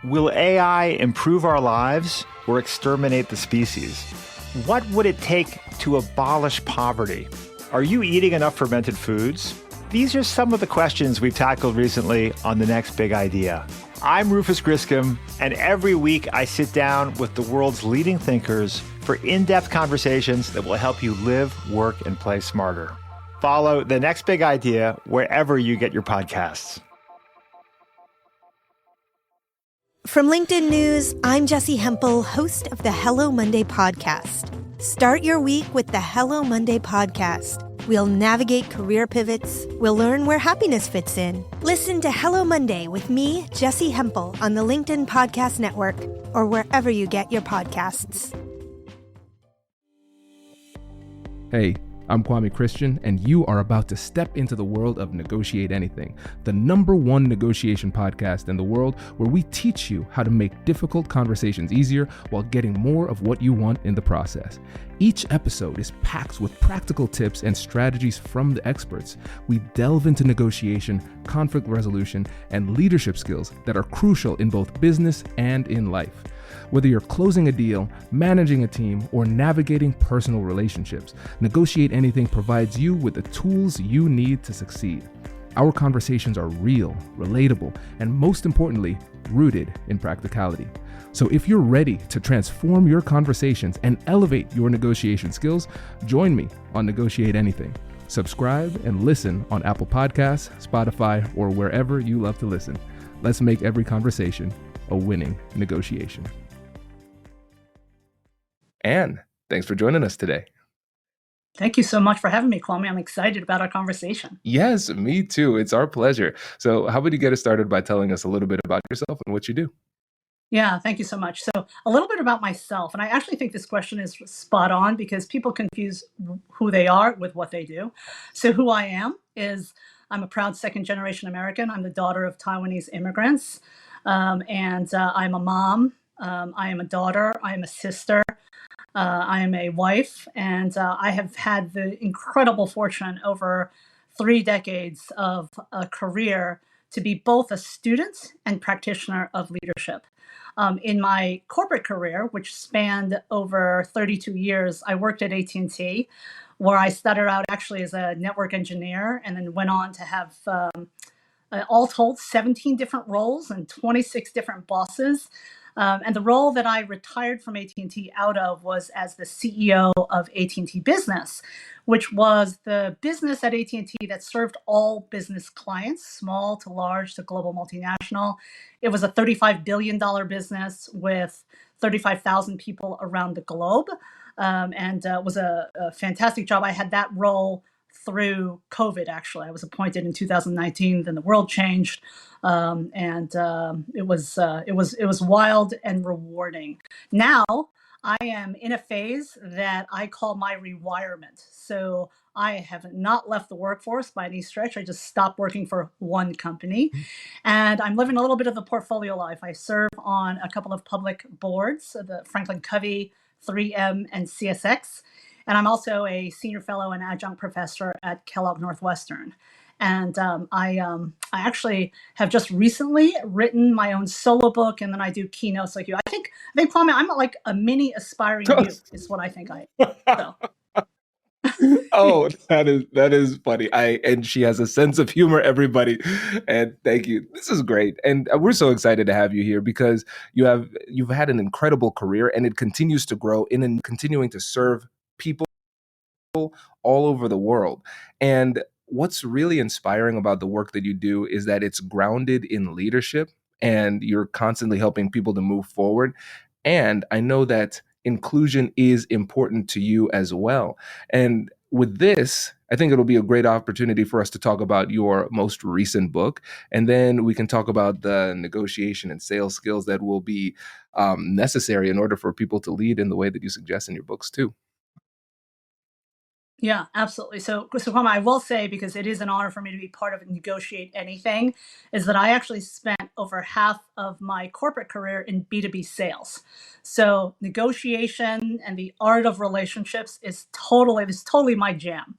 Will AI improve our lives or exterminate the species? What would it take to abolish poverty? Are you eating enough fermented foods? These are some of the questions we've tackled recently on The Next Big Idea. I'm Rufus Griscom, and every week I sit down with the world's leading thinkers for in-depth conversations that will help you live, work, and play smarter. Follow The Next Big Idea wherever you get your podcasts. From LinkedIn News, I'm Jessie Hempel, host of the Hello Monday podcast. Start your week with the Hello Monday podcast. We'll navigate career pivots. We'll learn where happiness fits in. Listen to Hello Monday with me, Jessie Hempel, on the LinkedIn Podcast Network or wherever you get your podcasts. Hey, I'm Kwame Christian, and you are about to step into the world of Negotiate Anything, the #1 negotiation podcast in the world where we teach you how to make difficult conversations easier while getting more of what you want in the process. Each episode is packed with practical tips and strategies from the experts. We delve into negotiation, conflict resolution, and leadership skills that are crucial in both business and in life. Whether you're closing a deal, managing a team, or navigating personal relationships, Negotiate Anything provides you with the tools you need to succeed. Our conversations are real, relatable, and most importantly, rooted in practicality. So if you're ready to transform your conversations and elevate your negotiation skills, join me on Negotiate Anything. Subscribe and listen on Apple Podcasts, Spotify, or wherever you love to listen. Let's make every conversation a winning negotiation. Anne, thanks for joining us today. Thank you so much for having me, Kwame. I'm excited about our conversation. Yes, me too. It's our pleasure. So how about you get us started by telling us a little bit about yourself and what you do? Yeah, thank you so much. So a little bit about myself. And I actually think this question is spot on because people confuse who they are with what they do. So who I am is I'm a proud second generation American. I'm the daughter of Taiwanese immigrants. And I'm a mom. I am a daughter. I am a sister. I am a wife, and I have had the incredible fortune over 3 decades of a career to be both a student and practitioner of leadership. In my corporate career, which spanned over 32 years, I worked at AT&T, where I started out actually as a network engineer and then went on to have all told 17 different roles and 26 different bosses. And the role that I retired from AT&T out of was as the CEO of AT&T Business, which was the business at AT&T that served all business clients, small to large to global multinational. It was a $35 billion business with 35,000 people around the globe, and was a fantastic job. I had that role through COVID. Actually, I was appointed in 2019. Then the world changed, and it was wild and rewarding. Now I am in a phase that I call my rewirement. So I have not left the workforce by any stretch. I just stopped working for one company, and I'm living a little bit of the portfolio life. I serve on a couple of public boards, the Franklin Covey, 3M, and CSX. And I'm also a senior fellow and adjunct professor at Kellogg Northwestern. And I actually have just recently written my own solo book, and then I do keynotes like you. I think, Kwame, I'm like a mini aspiring you, is what I think I am. So. Oh, that is funny. And she has a sense of humor, everybody. And thank you. This is great. And we're so excited to have you here because you've had an incredible career and it continues to grow and continuing to serve people all over the world. And what's really inspiring about the work that you do is that it's grounded in leadership and you're constantly helping people to move forward. And I know that inclusion is important to you as well. And with this, I think it'll be a great opportunity for us to talk about your most recent book. And then we can talk about the negotiation and sales skills that will be necessary in order for people to lead in the way that you suggest in your books too. Yeah, absolutely. So Kwame, I will say, because it is an honor for me to be part of Negotiate Anything, is that I actually spent over half of my corporate career in B2B sales. So negotiation and the art of relationships is totally my jam.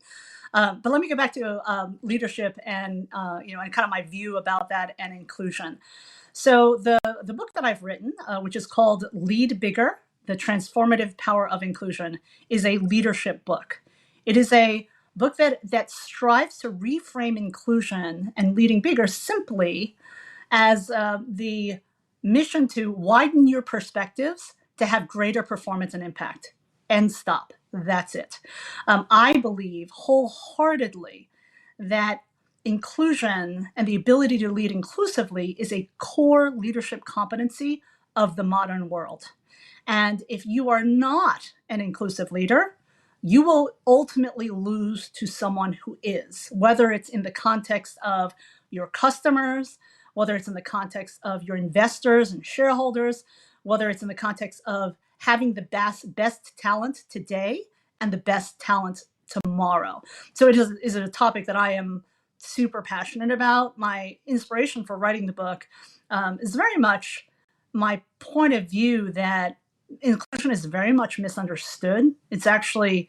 But let me get back to leadership and and kind of my view about that and inclusion. So the book that I've written, which is called Lead Bigger: The Transformative Power of Inclusion, is a leadership book. It is a book that strives to reframe inclusion and leading bigger simply as the mission to widen your perspectives to have greater performance and impact. End stop. That's it. I believe wholeheartedly that inclusion and the ability to lead inclusively is a core leadership competency of the modern world. And if you are not an inclusive leader, you will ultimately lose to someone who is, whether it's in the context of your customers, whether it's in the context of your investors and shareholders, whether it's in the context of having the best talent today and the best talent tomorrow. So it is a topic that I am super passionate about. My inspiration for writing the book is very much my point of view that inclusion is very much misunderstood. It's actually,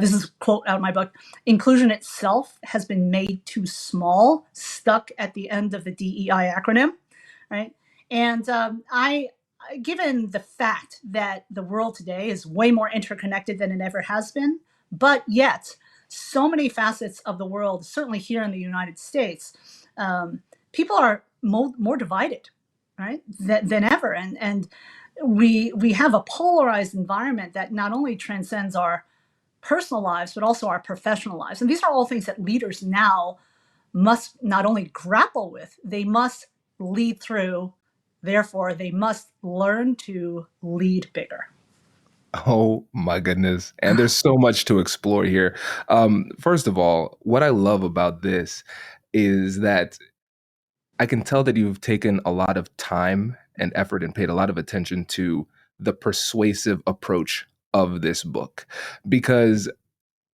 this is a quote out of my book, inclusion itself has been made too small, stuck at the end of the DEI acronym, right? And given the fact that the world today is way more interconnected than it ever has been, but yet so many facets of the world, certainly here in the United States, people are more divided, right, than ever. And we have a polarized environment that not only transcends our personal lives, but also our professional lives. And these are all things that leaders now must not only grapple with, they must lead through. Therefore, they must learn to lead bigger. Oh my goodness. And there's so much to explore here. First of all, what I love about this is that I can tell that you've taken a lot of time and effort and paid a lot of attention to the persuasive approach of this book, because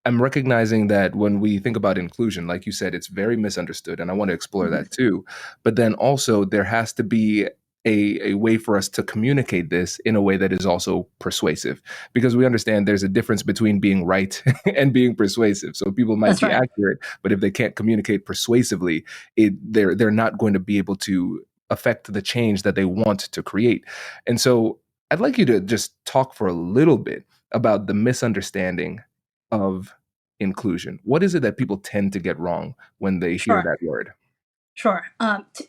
I'm recognizing that when we think about inclusion, like you said, it's very misunderstood, and I want to explore that too. But then also, there has to be a way for us to communicate this in a way that is also persuasive, because we understand there's a difference between being right and being persuasive. So people might That's be right. accurate, but if they can't communicate persuasively, they're not going to be able to affect the change that they want to create. And so I'd like you to just talk for a little bit about the misunderstanding of inclusion. What is it that people tend to get wrong when they hear Sure. that word? Sure.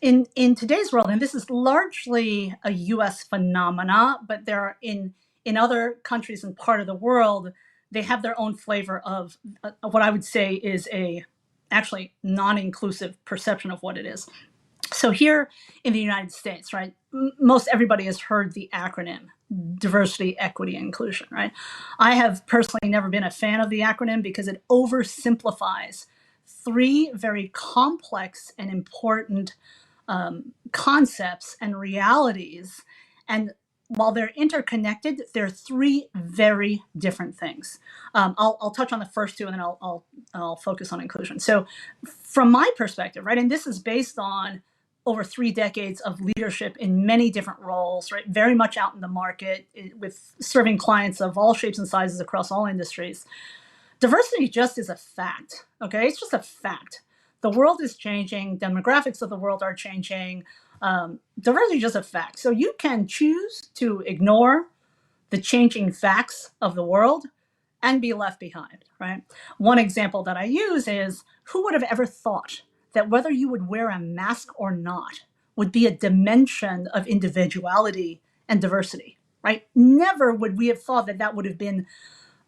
In today's world, and this is largely a U.S. phenomena, but there are in other countries and part of the world, they have their own flavor of what I would say is a actually non-inclusive perception of what it is. So here in the United States, right, most everybody has heard the acronym diversity, equity, and inclusion, right? I have personally never been a fan of the acronym because it oversimplifies three very complex and important concepts and realities. And while they're interconnected, they're three very different things. I'll touch on the first two, and then I'll focus on inclusion. So, from my perspective, right, and this is based on over 3 decades of leadership in many different roles, right, very much out in the market with serving clients of all shapes and sizes across all industries. Diversity just is a fact. Okay, it's just a fact. The world is changing. Demographics of the world are changing. Diversity is just a fact. So you can choose to ignore the changing facts of the world and be left behind, right? One example that I use is, who would have ever thought that whether you would wear a mask or not would be a dimension of individuality and diversity, right? Never would we have thought that that would have been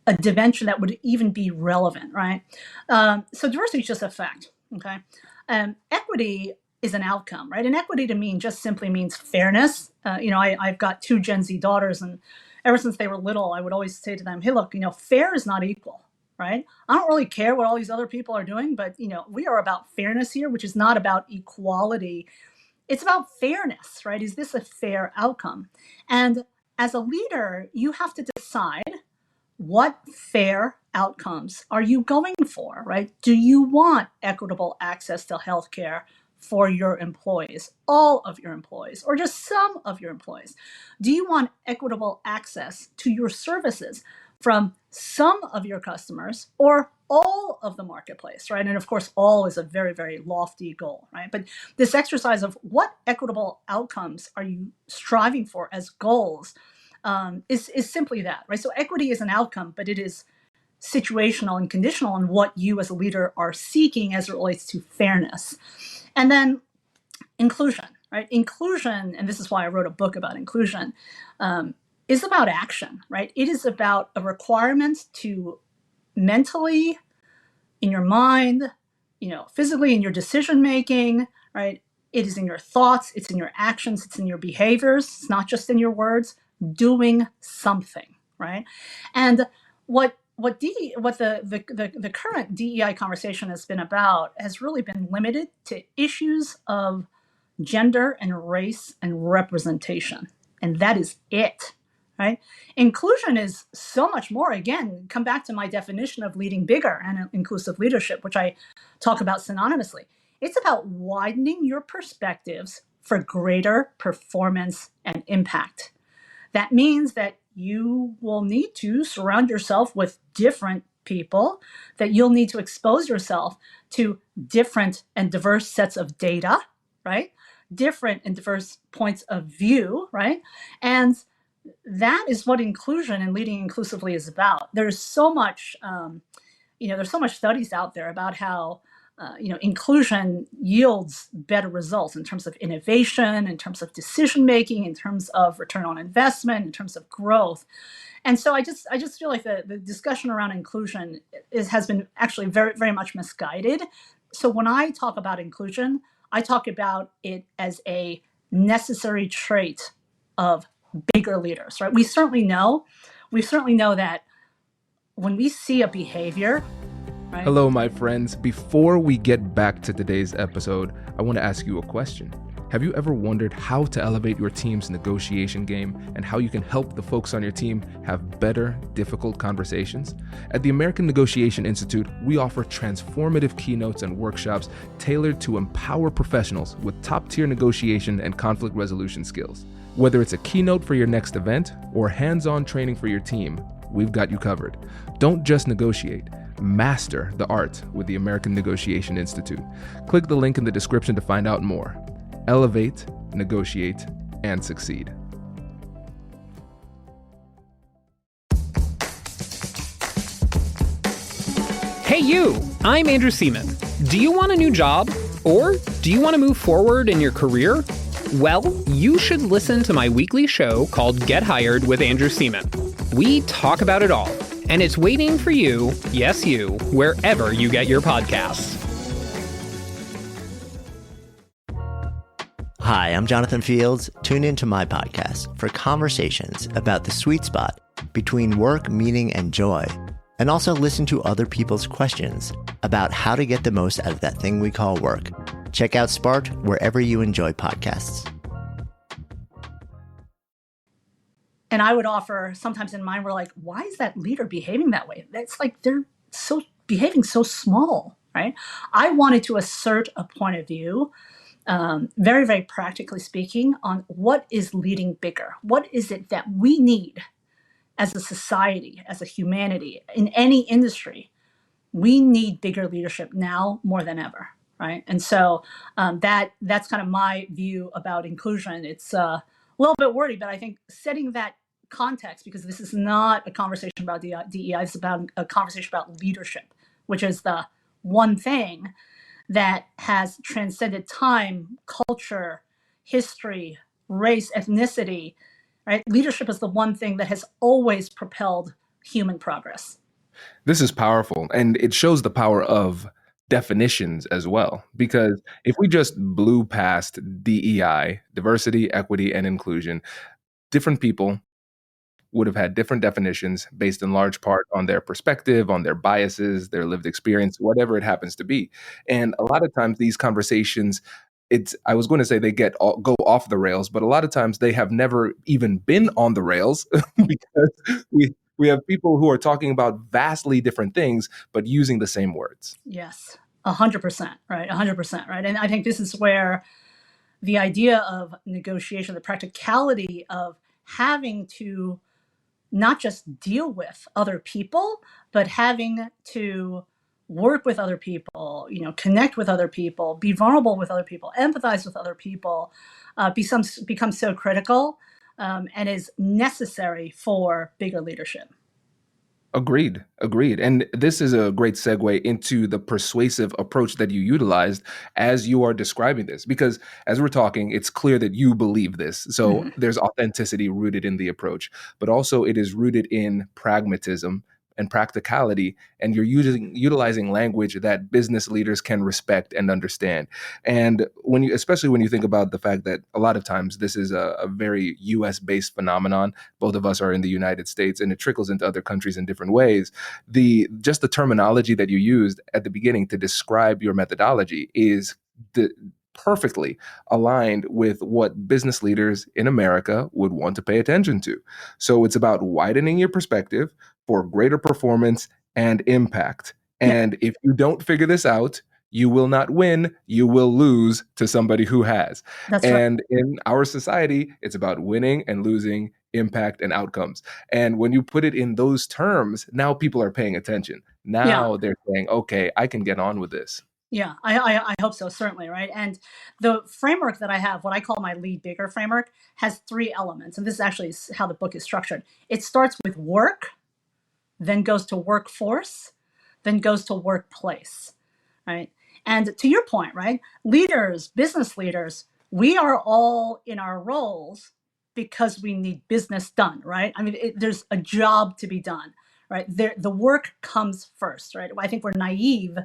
a dimension that would even be relevant, right? So diversity is just a fact, okay? Equity is an outcome, right? And equity to me just simply means fairness. I've got 2 Gen Z daughters, and ever since they were little, I would always say to them, hey, look, fair is not equal, right? I don't really care what all these other people are doing, but, we are about fairness here, which is not about equality. It's about fairness, right? Is this a fair outcome? And as a leader, you have to decide, what fair outcomes are you going for, right? Do you want equitable access to healthcare for your employees, all of your employees, or just some of your employees? Do you want equitable access to your services from some of your customers or all of the marketplace, right? And of course, all is a very, very lofty goal, right? But this exercise of what equitable outcomes are you striving for as goals is simply that, right? So equity is an outcome, but it is situational and conditional on what you as a leader are seeking as it relates to fairness. And then inclusion, right? Inclusion, and this is why I wrote a book about inclusion, is about action, right? It is about a requirement to mentally, in your mind, physically in your decision making, right? It is in your thoughts, it's in your actions, it's in your behaviors, it's not just in your words, doing something, right? And what the current DEI conversation has been about has really been limited to issues of gender and race and representation. And that is it, right? Inclusion is so much more. Again, come back to my definition of leading bigger and inclusive leadership, which I talk about synonymously. It's about widening your perspectives for greater performance and impact. That means that you will need to surround yourself with different people, that you'll need to expose yourself to different and diverse sets of data, right? Different and diverse points of view, right? And that is what inclusion and leading inclusively is about. There's so much, there's so much studies out there about how inclusion yields better results in terms of innovation, in terms of decision making, in terms of return on investment, in terms of growth. And so I just feel like the discussion around inclusion has been actually very, very much misguided. So when I talk about inclusion, I talk about it as a necessary trait of bigger leaders, right? We certainly know that when we see a behavior, right? Hello, my friends. Before we get back to today's episode, I want to ask you a question. Have you ever wondered how to elevate your team's negotiation game and how you can help the folks on your team have better, difficult conversations? At the American Negotiation Institute, we offer transformative keynotes and workshops tailored to empower professionals with top-tier negotiation and conflict resolution skills. Whether it's a keynote for your next event or hands-on training for your team, we've got you covered. Don't just negotiate. Master the art with the American Negotiation Institute. Click the link in the description to find out more. Elevate, negotiate, and succeed. Hey you, I'm Andrew Seaman. Do you want a new job? Or do you want to move forward in your career? Well, you should listen to my weekly show called Get Hired with Andrew Seaman. We talk about it all, and it's waiting for you, yes you, wherever you get your podcasts. Hi, I'm Jonathan Fields. Tune into my podcast for conversations about the sweet spot between work, meaning, and joy, and also listen to other people's questions about how to get the most out of that thing we call work. Check out Sparked wherever you enjoy podcasts. And I would offer sometimes in mine, we're like, why is that leader behaving that way? That's like they're behaving so small, right? I wanted to assert a point of view, very, very practically speaking, on what is leading bigger. What is it that we need as a society, as a humanity, in any industry? We need bigger leadership now more than ever, right? And so that's kind of my view about inclusion. It's a little bit wordy, but I think setting that context, because this is not a conversation about DEI, it's about a conversation about leadership, which is the one thing that has transcended time, culture, history, race, ethnicity, right? Leadership is the one thing that has always propelled human progress. This is powerful, and it shows the power of definitions as well. Because if we just blew past DEI, diversity, equity, and inclusion, different people would have had different definitions based in large part on their perspective, on their biases, their lived experience, whatever it happens to be. And a lot of times these conversations, I was going to say they go off the rails, but a lot of times they have never even been on the rails because we have people who are talking about vastly different things, but using the same words. Yes, 100%, right? 100%, right? And I think this is where the idea of negotiation, the practicality of having to not just deal with other people, but having to work with other people, connect with other people, be vulnerable with other people, empathize with other people, becomes so critical, and is necessary for bigger leadership. Agreed. Agreed. And this is a great segue into the persuasive approach that you utilized as you are describing this, because as we're talking, it's clear that you believe this. So Mhm. there's authenticity rooted in the approach, but also it is rooted in pragmatism and practicality. And you're utilizing language that business leaders can respect and understand. And especially when you think about the fact that a lot of times this is a very US based phenomenon. Both of us are in the United States, and it trickles into other countries in different ways. The terminology that you used at the beginning to describe your methodology is perfectly aligned with what business leaders in America would want to pay attention to. So it's about widening your perspective for greater performance and impact. Yeah, And if you don't figure this out, you will not win, you will lose to somebody who has. that's right. And in our society, it's about winning and losing, impact and outcomes. And when you put it in those terms, now people are paying attention. Yeah. Now they're saying, okay, I can get on with this. Yeah, I hope so, certainly, right? And the framework that I have, what I call my lead bigger framework, has three elements. And this is actually how the book is structured. It starts with work, then goes to workforce, then goes to workplace, right? And to your point, right? Leaders, business leaders, we are all in our roles because we need business done, right? I mean, there's a job to be done, right? The work comes first, right? I think we're naive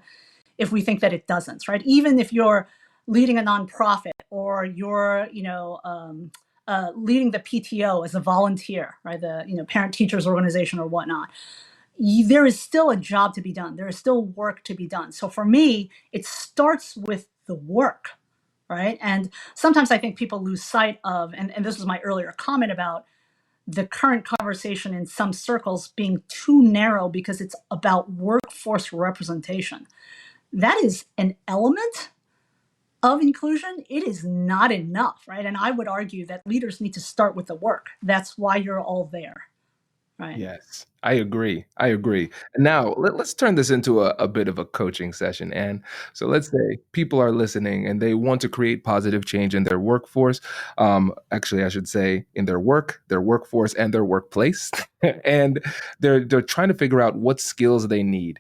if we think that it doesn't, right? Even if you're leading a nonprofit or you're, leading the PTO as a volunteer, right? The parent teachers organization or whatnot. There is still a job to be done. There is still work to be done. So for me, it starts with the work, right? And sometimes I think people lose sight of, and this was my earlier comment about the current conversation in some circles being too narrow because it's about workforce representation. That is an element of inclusion. It is not enough, right? And I would argue that leaders need to start with the work. That's why you're all there, right? Yes, I agree. I agree. And now let's turn this into a bit of a coaching session. And so let's say people are listening and they want to create positive change in their workforce. Actually, I should say in their work, their workforce, and their workplace. And they're trying to figure out what skills they need.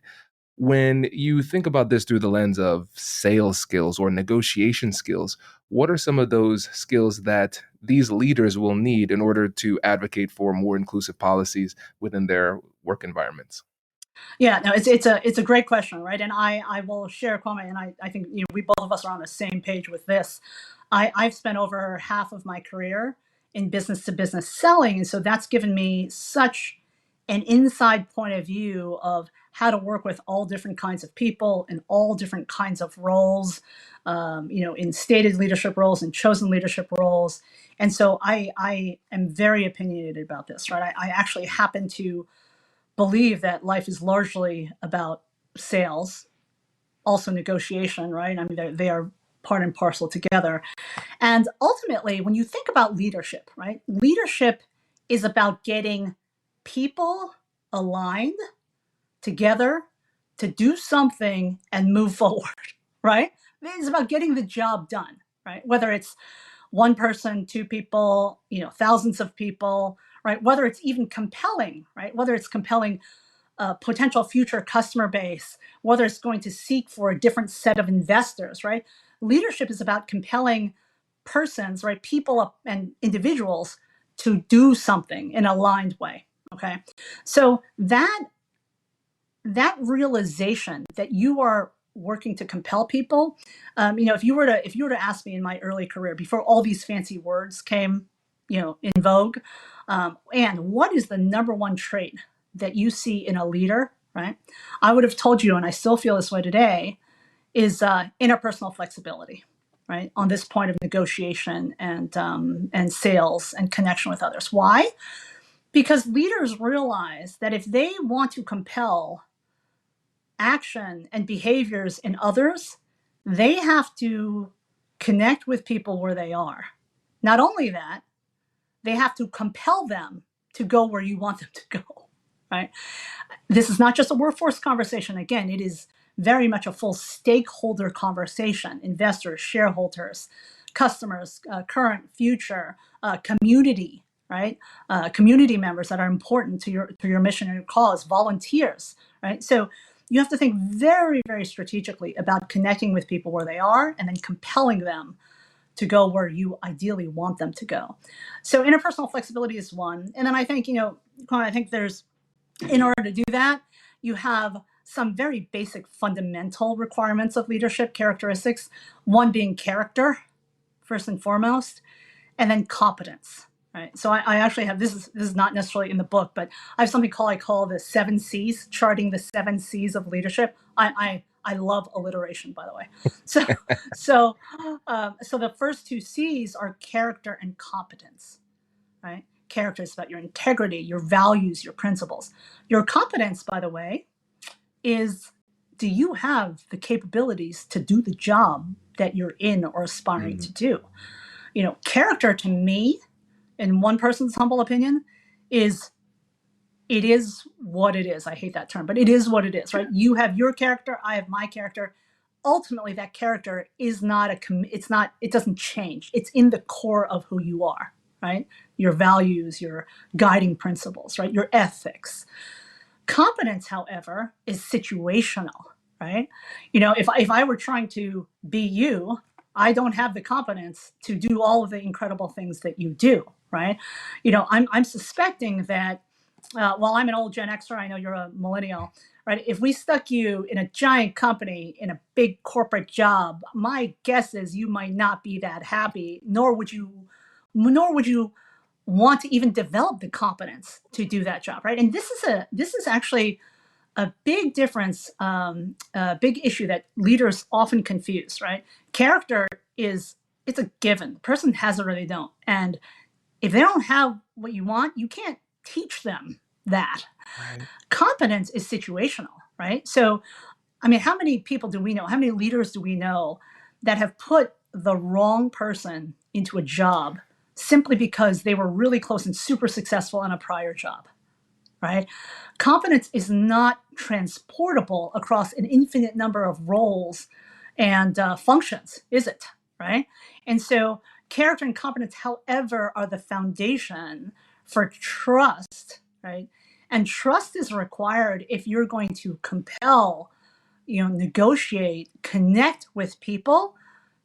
When you think about this through the lens of sales skills or negotiation skills, what are some of those skills that these leaders will need in order to advocate for more inclusive policies within their work environments? Yeah, no, it's a great question, right? And I will share a comment, and I think we both of us are on the same page with this. I've spent over half of my career in business to business selling, and so that's given me such an inside point of view of how to work with all different kinds of people in all different kinds of roles, in stated leadership roles and chosen leadership roles. And so I am very opinionated about this, right? I actually happen to believe that life is largely about sales, also negotiation, right? I mean, they are part and parcel together. And ultimately, when you think about leadership, right, leadership is about getting people aligned together to do something and move forward, right? It's about getting the job done, right? Whether it's one person, two people, thousands of people, right? Whether it's even compelling, right? Whether it's compelling potential future customer base, whether it's going to seek for a different set of investors, right? Leadership is about compelling persons, right? People and individuals to do something in an aligned way. Okay. So that realization that you are working to compel people, if you were to ask me in my early career before all these fancy words came, in vogue, and what is the number one trait that you see in a leader, right? I would have told you, and I still feel this way today, is interpersonal flexibility, right? On this point of negotiation and sales and connection with others. Why? Because leaders realize that if they want to compel action and behaviors in others, they have to connect with people where they are. Not only that, they have to compel them to go where you want them to go, right? This is not just a workforce conversation. Again, it is very much a full stakeholder conversation: investors, shareholders, customers, current, future, community, right? Community members that are important to your mission and your cause, volunteers, right? So you have to think very, very strategically about connecting with people where they are and then compelling them to go where you ideally want them to go. So interpersonal flexibility is one. And then I think, I think there's, in order to do that, you have some very basic fundamental requirements of leadership characteristics, one being character, first and foremost, and then competence. Right. So I actually have, this is not necessarily in the book, but I have something I call the 7 C's, charting the 7 C's of leadership. I love alliteration, by the way. So the first 2 C's are character and competence. Right. Character is about your integrity, your values, your principles. Your competence, by the way, is, do you have the capabilities to do the job that you're in or aspiring to do? Character to me, in one person's humble opinion, it is what it is. I hate that term, but it is what it is, right? You have your character, I have my character. Ultimately, that character is not it doesn't change. It's in the core of who you are, right? Your values, your guiding principles, right? Your ethics. Competence, however, is situational, right? If I were trying to be you, I don't have the competence to do all of the incredible things that you do, right? I'm suspecting that while I'm an old Gen Xer, I know you're a millennial, right? If we stuck you in a giant company in a big corporate job, my guess is you might not be that happy, nor would you want to even develop the competence to do that job, right? And this is actually a big difference, a big issue that leaders often confuse, right? Character it's a given. The person has it or they don't. And if they don't have what you want, you can't teach them that. Right. Competence is situational, right? So, how many people do we know? How many leaders do we know that have put the wrong person into a job simply because they were really close and super successful in a prior job, right? Competence is not transportable across an infinite number of roles and functions, is it? Right? And so character and competence, however, are the foundation for trust, right? And trust is required if you're going to compel, negotiate, connect with people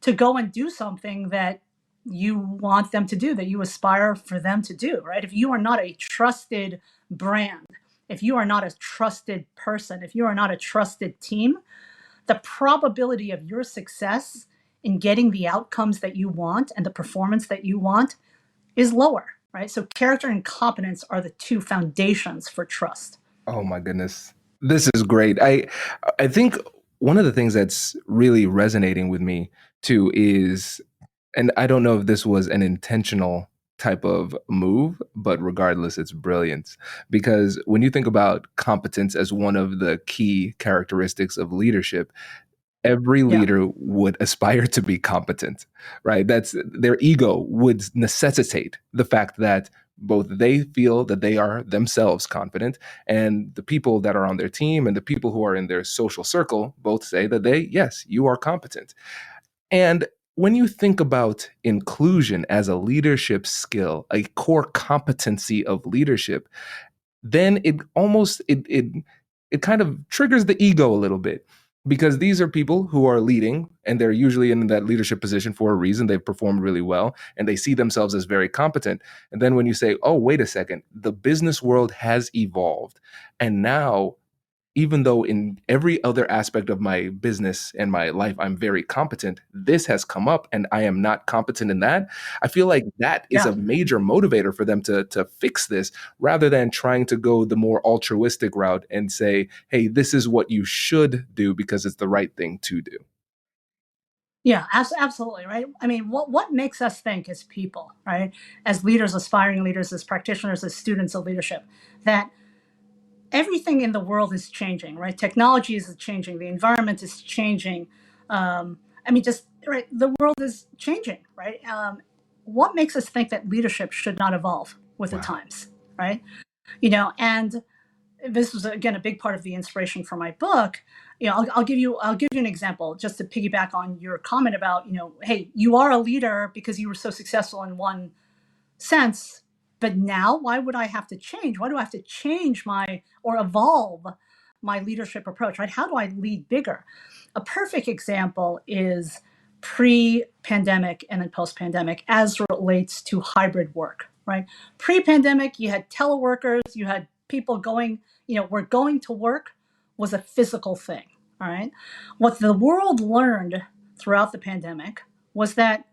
to go and do something that you want them to do, that you aspire for them to do, right? If you are not a trusted brand, if you are not a trusted person, if you are not a trusted team, the probability of your success in getting the outcomes that you want and the performance that you want is lower, right? So character and competence are the 2 foundations for trust. Oh my goodness. This is great. I think one of the things that's really resonating with me too is, and I don't know if this was an intentional type of move, but regardless, it's brilliant. Because when you think about competence as one of the key characteristics of leadership, every leader would aspire to be competent, right? That's their ego would necessitate the fact that both they feel that they are themselves confident, and the people that are on their team and the people who are in their social circle both say that yes, you are competent. And when you think about inclusion as a leadership skill, a core competency of leadership, then it kind of triggers the ego a little bit, because these are people who are leading and they're usually in that leadership position for a reason. They've performed really well and they see themselves as very competent. And then when you say, oh, wait a second, the business world has evolved. And now, even though in every other aspect of my business and my life, I'm very competent, this has come up and I am not competent in that. I feel like that is a major motivator for them to fix this, rather than trying to go the more altruistic route and say, hey, this is what you should do because it's the right thing to do. Yeah, absolutely, right? What makes us think as people, right? As leaders, aspiring leaders, as practitioners, as students of leadership, that everything in the world is changing, right? Technology is changing. The environment is changing. The world is changing, right? What makes us think that leadership should not evolve with the times, right? And this was, again, a big part of the inspiration for my book. I'll give you an example just to piggyback on your comment about, hey, you are a leader because you were so successful in one sense, but now why would I have to change? Why do I have to change or evolve my leadership approach, right? How do I lead bigger? A perfect example is pre-pandemic and then post-pandemic as relates to hybrid work, right? Pre-pandemic, you had teleworkers, you had people going, where going to work was a physical thing, all right? What the world learned throughout the pandemic was that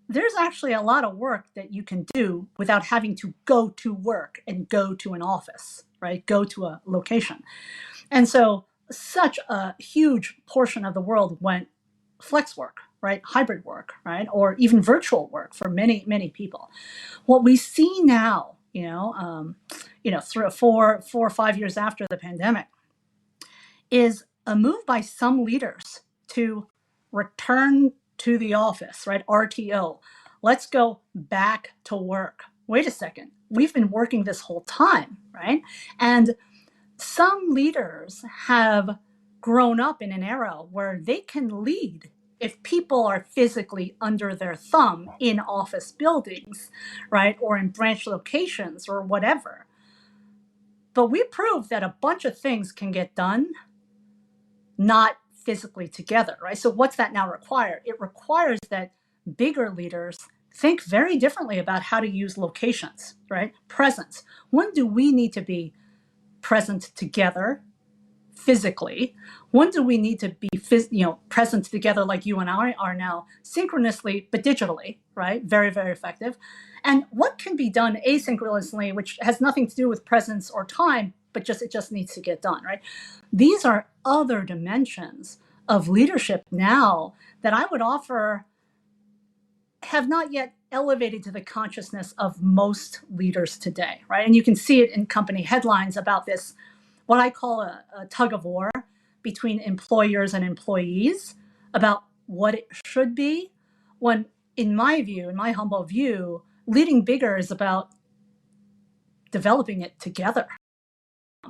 there's actually a lot of work that you can do without having to go to work and go to an office, right? Go to a location. And so such a huge portion of the world went flex work, right? Hybrid work, right? Or even virtual work for many, many people. What we see now, 4 or 5 years after the pandemic, is a move by some leaders to return to the office, right? RTO. Let's go back to work. Wait a second. We've been working this whole time, right? And some leaders have grown up in an era where they can lead if people are physically under their thumb in office buildings, right? Or in branch locations or whatever. But we proved that a bunch of things can get done not physically together, right? So what's that now require? It requires that bigger leaders think very differently about how to use locations, right? Presence. When do we need to be present together physically? When do we need to be present together like you and I are now, synchronously but digitally, right? Very, very effective. And what can be done asynchronously, which has nothing to do with presence or time, but it just needs to get done, right? These are other dimensions of leadership now that I would offer have not yet elevated to the consciousness of most leaders today, right? And you can see it in company headlines about this, what I call a tug of war between employers and employees about what it should be, when in my humble view, leading bigger is about developing it together,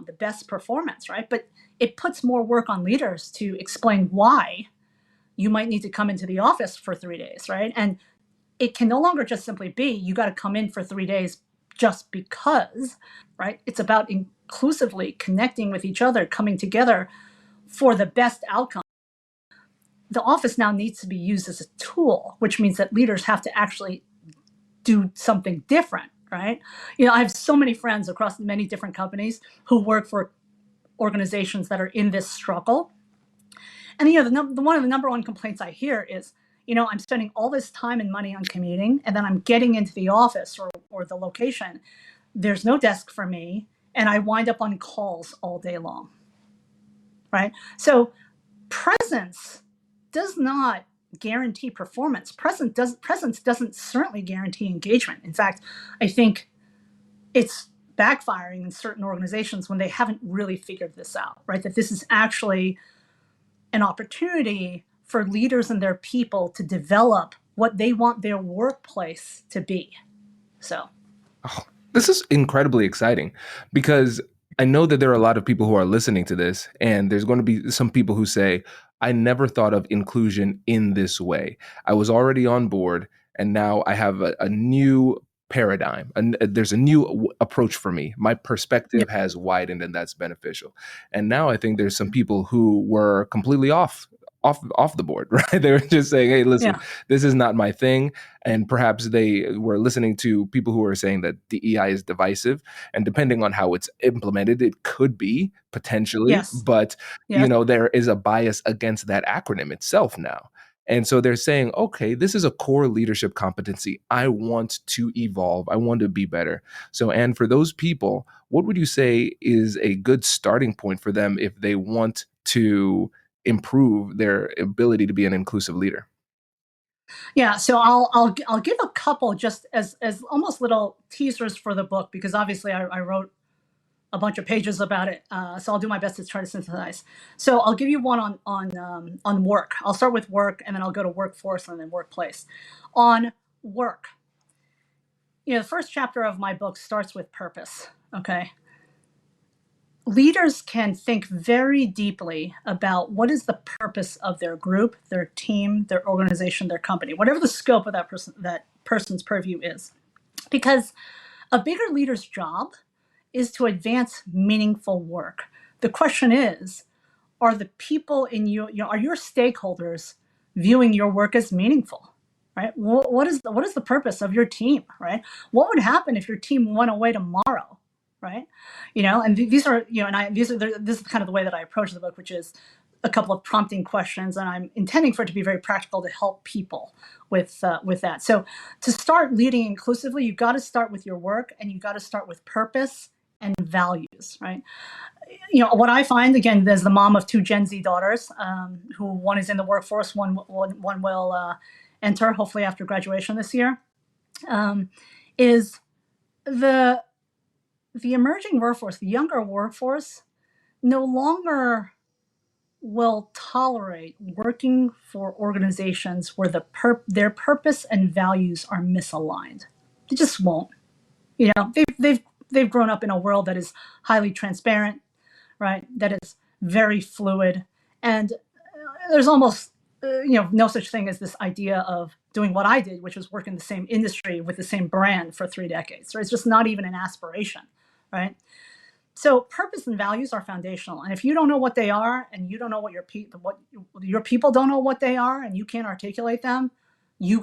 the best performance, right? But it puts more work on leaders to explain why you might need to come into the office for 3 days, right? And it can no longer just simply be, you got to come in for 3 days just because, right? It's about inclusively connecting with each other, coming together for the best outcome. The office now needs to be used as a tool, which means that leaders have to actually do something different, right? I have so many friends across many different companies who work for organizations that are in this struggle. And one of the number one complaints I hear is, I'm spending all this time and money on commuting, and then I'm getting into the office or the location. There's no desk for me, and I wind up on calls all day long, right? So presence does not guarantee performance. Presence doesn't certainly guarantee engagement. In fact, I think it's backfiring in certain organizations when they haven't really figured this out, right? That this is actually an opportunity for leaders and their people to develop what they want their workplace to be. So, this is incredibly exciting because I know that there are a lot of people who are listening to this, and there's going to be some people who say, I never thought of inclusion in this way. I was already on board, and now I have a new paradigm, and there's a new approach for me. My perspective has widened, and that's beneficial. And now I think there's some people who were completely off the board, right? They were just saying, hey, listen, this is not my thing. And perhaps they were listening to people who are saying that DEI is divisive. And depending on how it's implemented, it could be potentially. Yes. But, there is a bias against that acronym itself now. And so they're saying, okay, this is a core leadership competency. I want to evolve. I want to be better. So, and for those people, what would you say is a good starting point for them if they want to improve their ability to be an inclusive leader? Yeah, so I'll give a couple just as almost little teasers for the book, because obviously I wrote a bunch of pages about it. So I'll do my best to try to synthesize. So I'll give you one on work. I'll start with work, and then I'll go to workforce and then workplace. On work, the first chapter of my book starts with purpose. Okay. leaders can think very deeply about what is the purpose of their group, their team, their organization, their company, whatever the scope of that person's purview is. Because a bigger leader's job is to advance meaningful work. The question is, are the people in are your stakeholders viewing your work as meaningful, right? What is the purpose of your team, right? What would happen if your team went away tomorrow, right? And these are, this is kind of the way that I approach the book, which is a couple of prompting questions, and I'm intending for it to be very practical to help people with that. So to start leading inclusively, you've got to start with your work, and you've got to start with purpose and values, right? What I find, again, as the mom of two Gen Z daughters, who one is in the workforce, one will enter hopefully after graduation this year, is the emerging workforce, the younger workforce, no longer will tolerate working for organizations where their purpose and values are misaligned. They just won't. They've grown up in a world that is highly transparent, right? That is very fluid, and there's almost no such thing as this idea of doing what I did, which was work in the same industry with the same brand for 3 decades. Right? It's just not even an aspiration, right? So purpose and values are foundational, and if you don't know what they are, and you don't know what your people don't know what they are, and you can't articulate them, you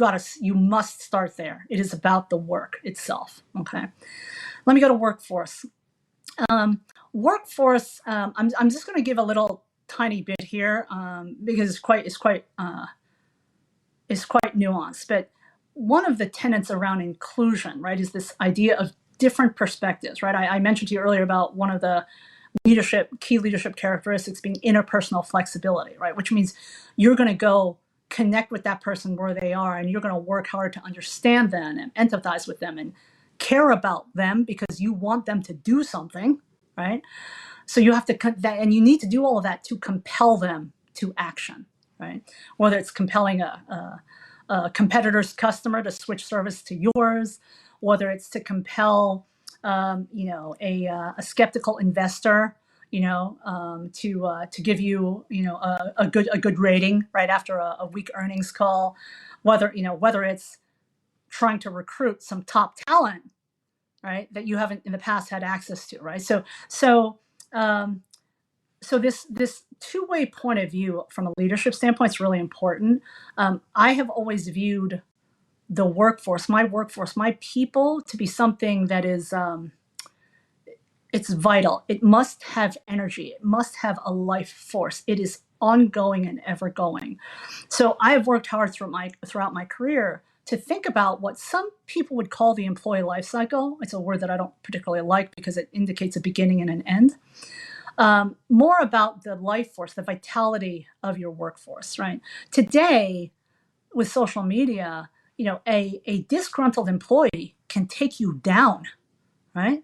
must start there. It is about the work itself. Okay, let me go to workforce. Workforce. I'm just going to give a little tiny bit here because it's quite nuanced. But one of the tenets around inclusion, right, is this idea of different perspectives, right? I mentioned to you earlier about one of the key leadership characteristics being interpersonal flexibility, right? Which means you're going to go connect with that person where they are, and you're going to work hard to understand them and empathize with them and care about them because you want them to do something, right? So you have to and you need to do all of that to compel them to action, right? Whether it's compelling a competitor's customer to switch service to yours, whether it's to compel a skeptical investor to give you a good rating right after a weak earnings call, whether it's trying to recruit some top talent, right, that you haven't in the past had access to, right? So this two-way point of view from a leadership standpoint is really important. I have always viewed the workforce, my people, to be something that is it's vital. It must have energy. It must have a life force. It is ongoing and ever going. So I have worked hard throughout my career to think about what some people would call the employee life cycle. It's a word that I don't particularly like because it indicates a beginning and an end. More about the life force, the vitality of your workforce, right? Today, with social media, a disgruntled employee can take you down, right?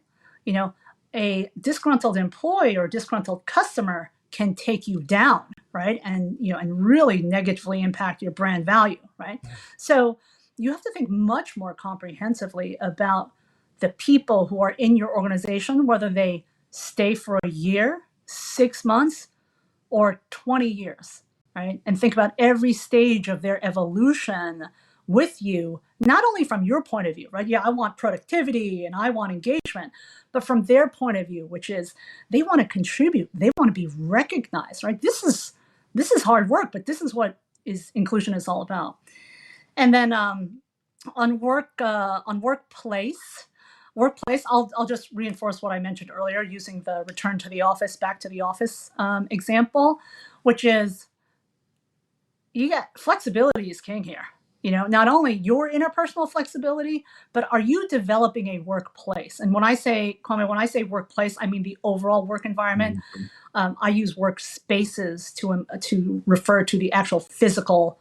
A disgruntled employee or disgruntled customer can take you down, right? And really negatively impact your brand value, right? So you have to think much more comprehensively about the people who are in your organization, whether they stay for a year, 6 months, or 20 years, right? And think about every stage of their evolution with you, not only from your point of view, right? Yeah, I want productivity and I want engagement, but from their point of view, which is they want to contribute, they want to be recognized, right? This is hard work, but this is what inclusion is all about. And then on workplace, I'll just reinforce what I mentioned earlier using the return to the office, back to the office example, which is flexibility is king here. Not only your interpersonal flexibility, but are you developing a workplace? And when I say workplace, I mean the overall work environment. Mm-hmm. I use workspaces to refer to the actual physical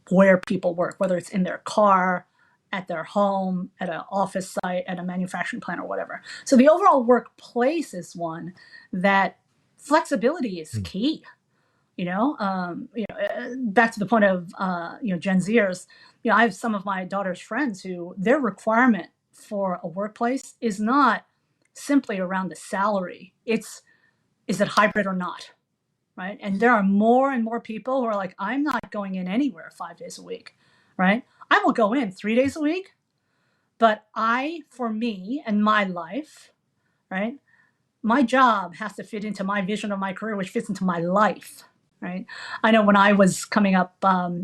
where people work, whether it's in their car, at their home, at an office site, at a manufacturing plant, or whatever. So the overall workplace is one that flexibility is key. Back to the point of Gen Zers. I have some of my daughter's friends who their requirement for a workplace is not simply around the salary. Is it hybrid or not? Right. And there are more and more people who are like, I'm not going in anywhere 5 days a week. Right. I will go in 3 days a week, but for me and my life, right, my job has to fit into my vision of my career, which fits into my life. Right. I know when I was coming up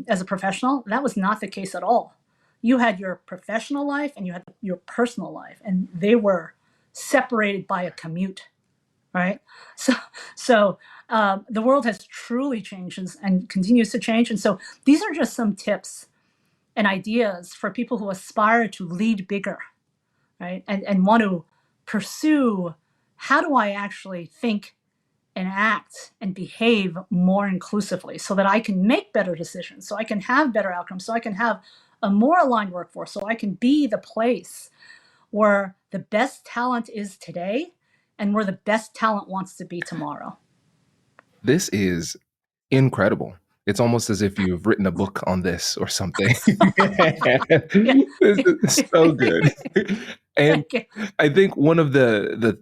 as a professional, that was not the case at all. You had your professional life and you had your personal life, and they were separated by a commute. Right. So the world has truly changed and continues to change. And so these are just some tips and ideas for people who aspire to lead bigger, right? And want to pursue, how do I actually think and act and behave more inclusively so that I can make better decisions, so I can have better outcomes, so I can have a more aligned workforce, so I can be the place where the best talent is today and where the best talent wants to be tomorrow. This is incredible. It's almost as if you've written a book on this or something. Yeah. This is so good. And Thank you. I think one of the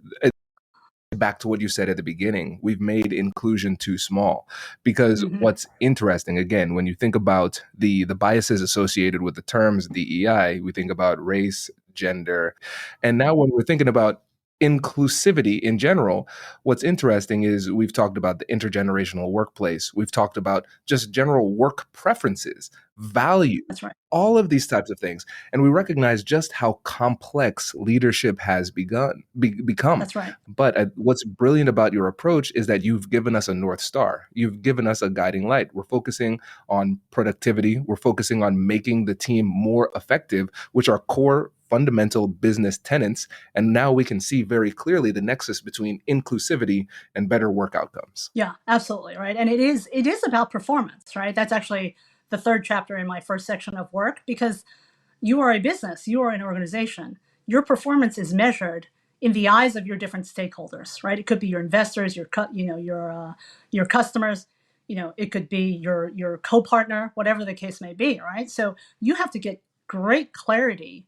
back to what you said at the beginning, we've made inclusion too small, because Mhm. what's interesting, again, when you think about the biases associated with the terms DEI, we think about race, gender, and now when we're thinking about inclusivity in general, what's interesting is we've talked about the intergenerational workplace, we've talked about just general work preferences, values, That's right. all of these types of things, and we recognize just how complex leadership has become. That's right. But what's brilliant about your approach is that you've given us a North Star. You've given us a guiding light. We're focusing on productivity. We're focusing on making the team more effective, which are core fundamental business tenets. And now we can see very clearly the nexus between inclusivity and better work outcomes. Yeah, absolutely. Right. And it is about performance, right? That's actually the third chapter in my first section of work, because you are a business, you are an organization. Your performance is measured in the eyes of your different stakeholders, right? It could be your investors, your customers, it could be your co-partner, whatever the case may be, right? So you have to get great clarity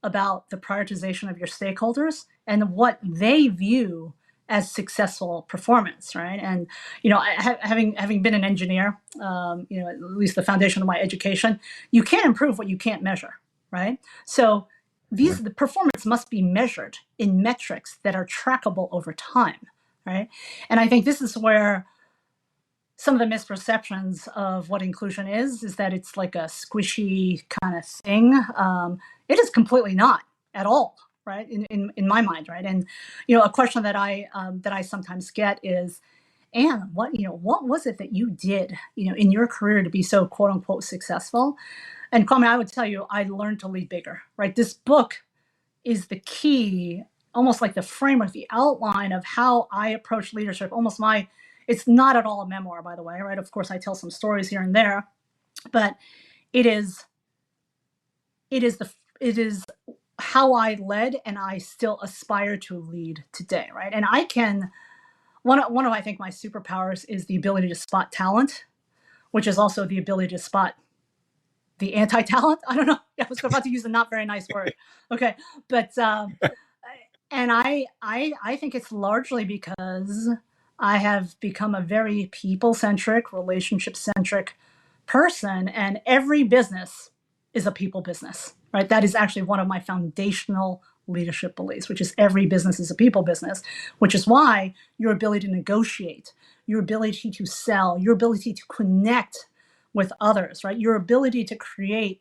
about the prioritization of your stakeholders and what they view as successful performance, right? And having been an engineer, at least the foundation of my education, you can't improve what you can't measure, right? So the performance must be measured in metrics that are trackable over time, right? And I think this is where some of the misperceptions of what inclusion is that it's like a squishy kind of thing. It is completely not at all, right? In my mind, right? And a question that I sometimes get is, Anne, what was it that you did, in your career to be so quote unquote successful? And Kwame, I would tell you, I learned to lead bigger, right? This book is the key, almost like the framework, the outline of how I approach leadership. It's not at all a memoir, by the way, right? Of course, I tell some stories here and there, but it is how I led, and I still aspire to lead today, right? And one of I think my superpowers is the ability to spot talent, which is also the ability to spot the anti-talent. I don't know. I was about to use a not very nice word. Okay, but and I think it's largely because I have become a very people-centric, relationship-centric person, and every business is a people business, right? That is actually one of my foundational leadership beliefs, which is every business is a people business, which is why your ability to negotiate, your ability to sell, your ability to connect with others, right? Your ability to create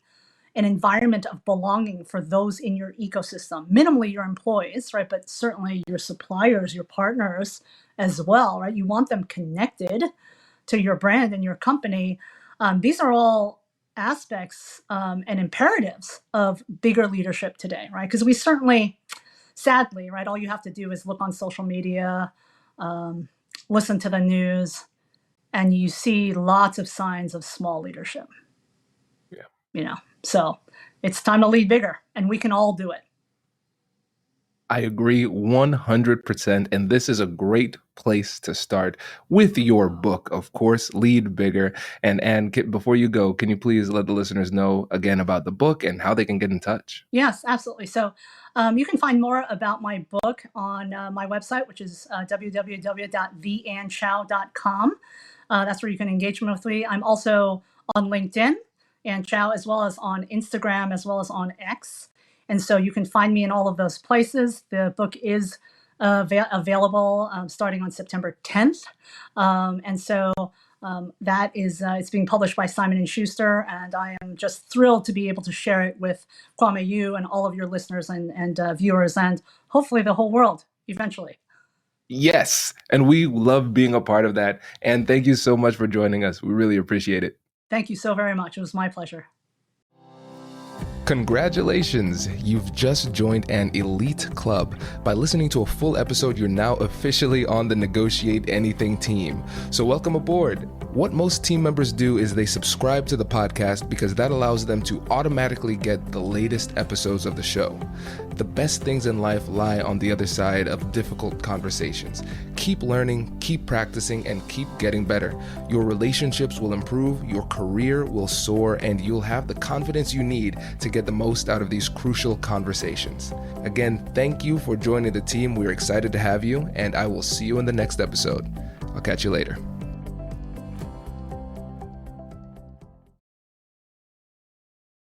an environment of belonging for those in your ecosystem, minimally your employees, right? But certainly your suppliers, your partners as well, right? You want them connected to your brand and your company. These are all aspects and imperatives of bigger leadership today, right? Because we certainly, sadly, right, all you have to do is look on social media, listen to the news, and you see lots of signs of small leadership. Yeah. So it's time to lead bigger, and we can all do it. I agree 100%. And this is a great place to start with your book, of course, Lead Bigger. And before you go, can you please let the listeners know again about the book and how they can get in touch? Yes, absolutely. So you can find more about my book on my website, which is www.theandchow.com. That's where you can engage with me. I'm also on LinkedIn and Chow, as well as on Instagram, as well as on X. And so you can find me in all of those places. The book is available starting on September 10th. And so that is it's being published by Simon & Schuster, and I am just thrilled to be able to share it with Kwame, you and all of your listeners and viewers, and hopefully the whole world eventually. Yes. And we love being a part of that. And thank you so much for joining us. We really appreciate it. Thank you so very much. It was my pleasure. Congratulations! You've just joined an elite club. By listening to a full episode, you're now officially on the Negotiate Anything team. So welcome aboard. What most team members do is they subscribe to the podcast because that allows them to automatically get the latest episodes of the show. The best things in life lie on the other side of difficult conversations. Keep learning, keep practicing, and keep getting better. Your relationships will improve, your career will soar, and you'll have the confidence you need to get the most out of these crucial conversations. Again, thank you for joining the team. We're excited to have you, and I will see you in the next episode. I'll catch you later.